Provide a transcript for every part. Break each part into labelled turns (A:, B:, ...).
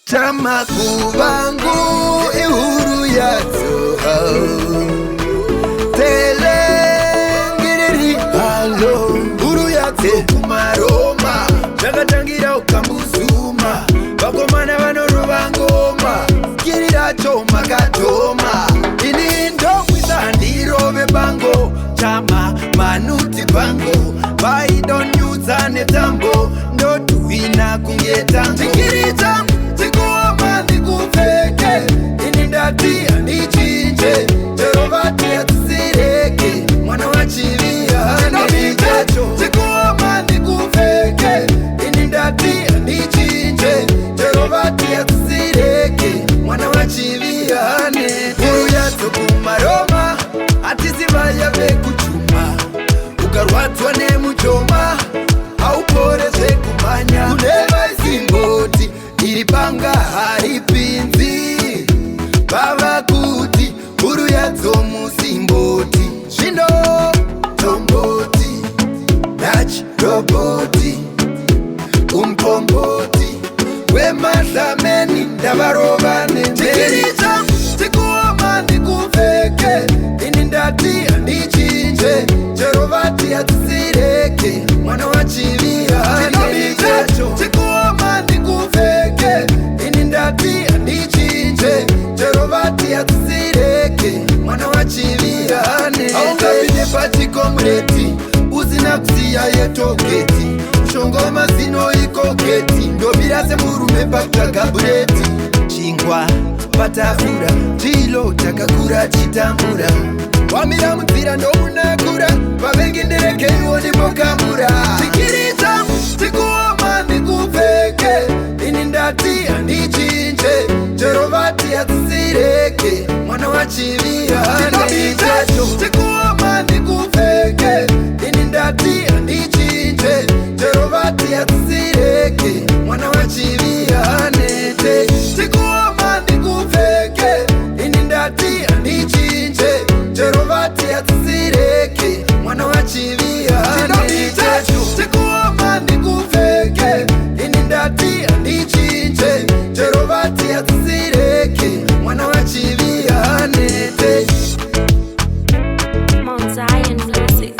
A: Chama kubangu ihuru yazo Telengiriri halo Huru yazo kumaroma Chakatangira ukambuzuma Bakomana vano rubangoma Kirira choma katoma Inindo kwizandiro bebango Chama manuti bango Baidon yuzane tambo Ndo tuwina kungeta Tikirita Tikuoma nikufeke Inindatia nichinje Jerovatia tusireke Mwana wachilia Nabikacho Tikuoma nikufeke Inindatia nichinje Jerovatia tusireke Mwana wachilia Huru yato kumaroma Atizibaya vekuchuma Ukarwatwa ne muchoma Hauporeze kumanya Kuneva isimboti Iripanga haripinzi Baba kuti Huru yadzo musimboti Shindo Tomboti Dutch roboti Umpomboti Wemazameni Ndavarobane Tikirita Tikuoma nikufeke Inindatia nichinje Jerovatia tusireke Mwana wachilia Nabikacho Tikuoma nikufeke Inindatia nichinje Jerovatia tusireke Mwana wachilia Aungapine pachikomreti Uzina kusiya yetoketi Shongoma zino ikoketi Ndobirase murume pakutakabureti Chingwa patafura Chilo chakakura chitambura Wamira mutira ndo unakura Vavengi ndereke iwoni mokamura Tikirita Tikuoma nikufeke Inindatia nichinje Jerovatia tusireke Mwana wachilia Nabikacho Tikuoma nikufeke Inindatia nichinje Jerovatia tusireke Mwana wachilia nete Tikuoma nikufeke Inindatia nichinje Jerovatia tusireke Mwana wachilia nete Tikuoma nikufeke Inindatia nichinje Jerovatia tusireke Mwana wachilia nete
B: Mount Zion Music.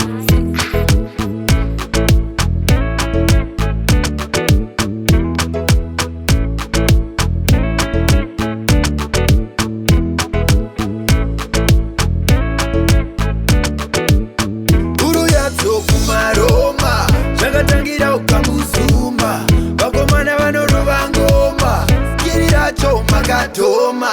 A: Huru yadzo kumaroma Chakatangira ukambuzuma Bakomana vano ruvangoma Kirira choma katoma